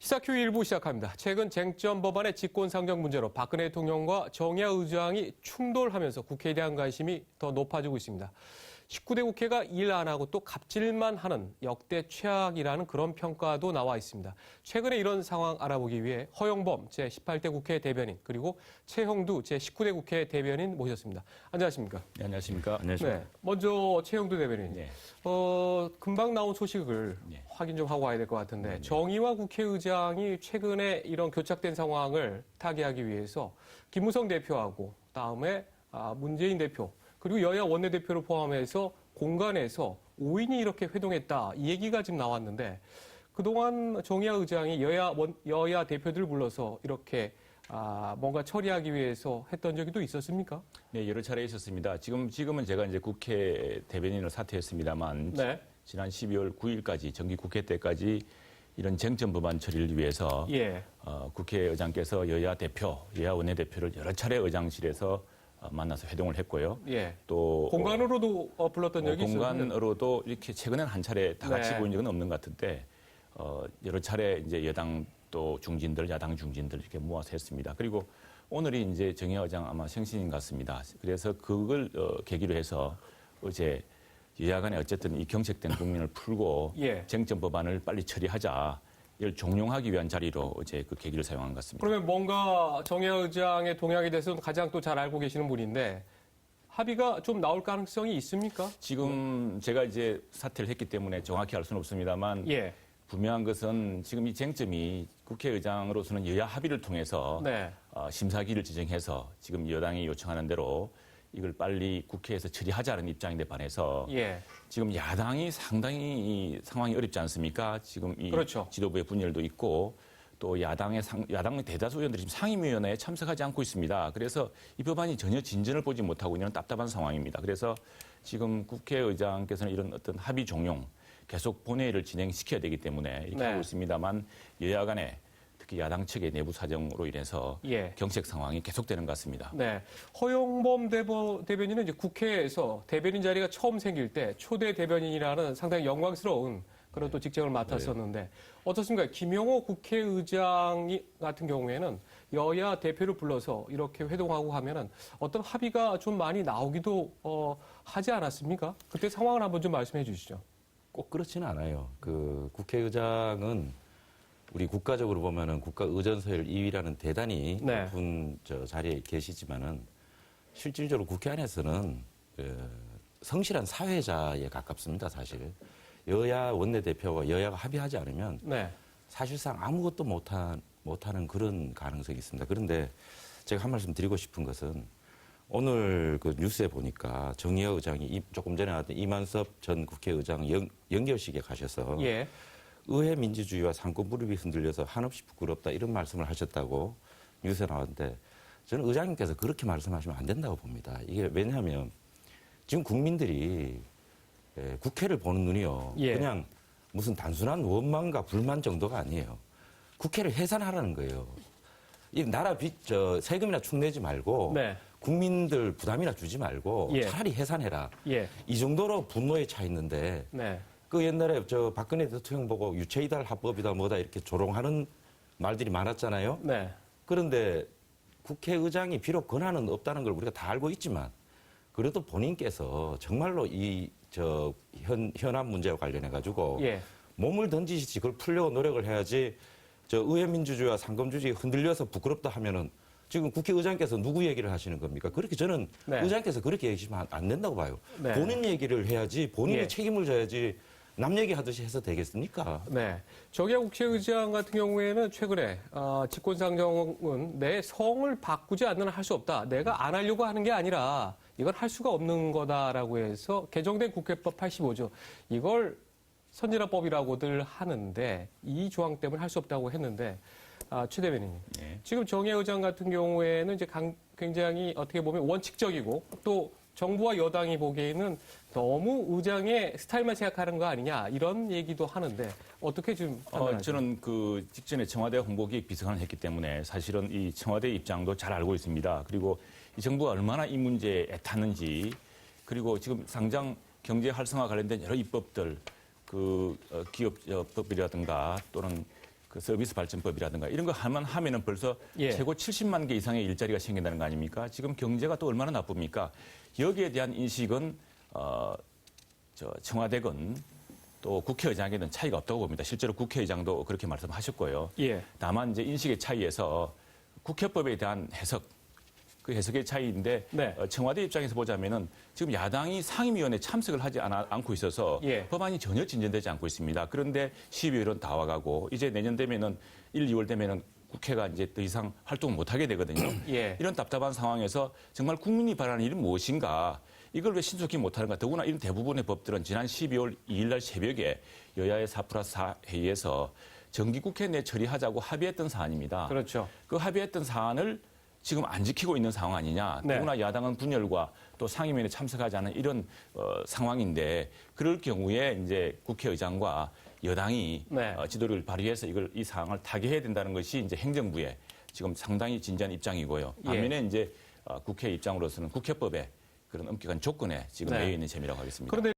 시사큐 1부 시작합니다. 최근 쟁점 법안의 직권상정 문제로 박근혜 대통령과 정의화 의장이 충돌하면서 국회에 대한 관심이 더 높아지고 있습니다. 19대 국회가 일 안 하고 또 갑질만 하는 역대 최악이라는 그런 평가도 나와 있습니다. 최근에 이런 상황 알아보기 위해 허영범 제18대 국회 대변인 그리고 최형두 제19대 국회 대변인 모셨습니다. 안녕하십니까? 네, 안녕하십니까? 안녕하십니까? 네, 먼저 최형두 대변인. 네. 금방 나온 소식을 확인 좀 하고 와야 될 것 같은데 정의화 국회의장이 최근에 이런 교착된 상황을 타개하기 위해서 김무성 대표하고 다음에 문재인 대표 그리고 여야 원내대표를 포함해서 공간에서 5인이 이렇게 회동했다. 이 얘기가 지금 나왔는데 그동안 정의화 의장이 여야 대표들을 불러서 이렇게 뭔가 처리하기 위해서 했던 적이 또 있었습니까? 네, 여러 차례 있었습니다. 지금은 제가 이제 국회 대변인을 사퇴했습니다만 네. 지난 12월 9일까지 정기 국회 때까지 이런 쟁점 법안 처리를 위해서 국회의장께서 여야 대표, 여야 원내대표를 여러 차례 의장실에서 만나서 회동을 했고요. 예. 또 공간으로도 불렀던 적이 있었는데 공간으로도 이렇게 최근엔 한 차례 다 같이 네. 보인 적은 없는 것 같은데 여러 차례 이제 여당 또 중진들, 야당 중진들 이렇게 모아서 했습니다. 그리고 오늘이 이제 정의화 의장 아마 생신인 것 같습니다. 그래서 그걸 계기로 해서 어제 여야 간에 어쨌든 이 경색된 국민을 풀고 쟁점 법안을 빨리 처리하자. 이걸 종용하기 위한 자리로 어제 그 계기를 사용한 것 같습니다. 그러면 뭔가 정의화 의장의 동향에 대해서는 가장 또 잘 알고 계시는 분인데 합의가 좀 나올 가능성이 있습니까? 지금 제가 이제 사퇴를 했기 때문에 정확히 알 수는 없습니다만 분명한 것은 지금 이 쟁점이 국회의장으로서는 여야 합의를 통해서 심사기를 지정해서 지금 여당이 요청하는 대로 이걸 빨리 국회에서 처리하자는 입장인데 반해서 지금 야당이 상당히 이 상황이 어렵지 않습니까? 지금 이 지도부의 분열도 있고 또 야당의 대다수 의원들이 지금 상임위원회에 참석하지 않고 있습니다. 그래서 이 법안이 전혀 진전을 보지 못하고 있는 답답한 상황입니다. 그래서 지금 국회의장께서는 이런 어떤 합의 종용 계속 본회의를 진행시켜야 되기 때문에 이렇게 하고 있습니다만 여야 간에 특히 야당 측의 내부 사정으로 인해서 경색 상황이 계속되는 것 같습니다. 네, 허영범 대변인은 이제 국회에서 대변인 자리가 처음 생길 때 초대 대변인이라는 상당히 영광스러운 그런 또 직책을 맡았었는데 어떻습니까? 김영호 국회의장 같은 경우에는 여야 대표를 불러서 이렇게 회동하고 하면은 어떤 합의가 좀 많이 나오기도 하지 않았습니까? 그때 상황을 한번 좀 말씀해 주시죠. 꼭 그렇지는 않아요. 그 국회의장은 우리 국가적으로 보면은 국가 의전서열 2위라는 대단히 높은 자리에 계시지만은 실질적으로 국회 안에서는 성실한 사회자에 가깝습니다, 사실. 여야 원내대표와 여야가 합의하지 않으면 사실상 아무것도 못하는 그런 가능성이 있습니다. 그런데 제가 한 말씀 드리고 싶은 것은 오늘 그 뉴스에 보니까 정의화 의장이 조금 전에 나왔던 이만섭 전 국회의장 연결식에 가셔서 의회 민주주의와 상권 분립이 흔들려서 한없이 부끄럽다 이런 말씀을 하셨다고 뉴스에 나왔는데 저는 의장님께서 그렇게 말씀하시면 안 된다고 봅니다. 이게 왜냐하면 지금 국민들이 국회를 보는 눈이요. 그냥 무슨 단순한 원망과 불만 정도가 아니에요. 국회를 해산하라는 거예요. 이 나라 세금이나 축내지 말고 국민들 부담이나 주지 말고 차라리 해산해라. 이 정도로 분노에 차 있는데 그 옛날에 박근혜 대통령 보고 유체이달 합법이다 뭐다 이렇게 조롱하는 말들이 많았잖아요. 그런데 국회의장이 비록 권한은 없다는 걸 우리가 다 알고 있지만 그래도 본인께서 정말로 이 현안 문제와 관련해 가지고 몸을 던지시지 그걸 풀려고 노력을 해야지 의회 민주주의와 상권주의가 흔들려서 부끄럽다 하면은 지금 국회의장께서 누구 얘기를 하시는 겁니까? 그렇게 저는 의장께서 그렇게 얘기하시면 안 된다고 봐요. 본인 얘기를 해야지 본인이 책임을 져야지 남 얘기하듯이 해서 되겠습니까? 정의화 국회의장 같은 경우에는 최근에 직권상정은 내 성을 바꾸지 않는 한 할 수 없다. 내가 안 하려고 하는 게 아니라 이걸 할 수가 없는 거다라고 해서 개정된 국회법 85조 이걸 선진화법이라고들 하는데 이 조항 때문에 할 수 없다고 했는데 최 대변인님 지금 정의화 의장 같은 경우에는 이제 굉장히 어떻게 보면 원칙적이고 또 정부와 여당이 보기에는 너무 의장의 스타일만 생각하는 거 아니냐 이런 얘기도 하는데 어떻게 좀 저는 그 직전에 청와대 홍보기 비서관을 했기 때문에 사실은 이 청와대 입장도 잘 알고 있습니다. 그리고 이 정부가 얼마나 이 문제에 애탔는지 그리고 지금 상장 경제 활성화 관련된 여러 입법들 그 기업법이라든가 또는 그 서비스 발전법이라든가 이런 거 하면은 벌써 최고 70만 개 이상의 일자리가 생긴다는 거 아닙니까? 지금 경제가 또 얼마나 나쁩니까? 여기에 대한 인식은 청와대건 또 국회의장에는 차이가 없다고 봅니다. 실제로 국회의장도 그렇게 말씀하셨고요. 다만 이제 인식의 차이에서 국회법에 대한 해석, 그 해석의 차이인데 청와대 입장에서 보자면은 지금 야당이 상임위원회 참석을 하지 않고 있어서 법안이 전혀 진전되지 않고 있습니다. 그런데 12월은 다 와가고 이제 내년 되면은 1, 2월 되면은 국회가 이제 더 이상 활동을 못 하게 되거든요. 이런 답답한 상황에서 정말 국민이 바라는 일은 무엇인가? 이걸 왜 신속히 못하는가? 더구나 이런 대부분의 법들은 지난 12월 2일 날 새벽에 여야의 4+4 회의에서 정기국회 내 처리하자고 합의했던 사안입니다. 그렇죠. 그 합의했던 사안을 지금 안 지키고 있는 상황 아니냐. 더구나 야당은 분열과 또 상임위원회 참석하지 않은 이런 상황인데 그럴 경우에 이제 국회의장과 여당이 지도를 발휘해서 이 사항을 타개해야 된다는 것이 이제 행정부의 지금 상당히 진지한 입장이고요. 반면에 이제 국회 입장으로서는 국회법에 그런 엄격한 조건에 지금 매여 있는 셈이라고 하겠습니다. 그런데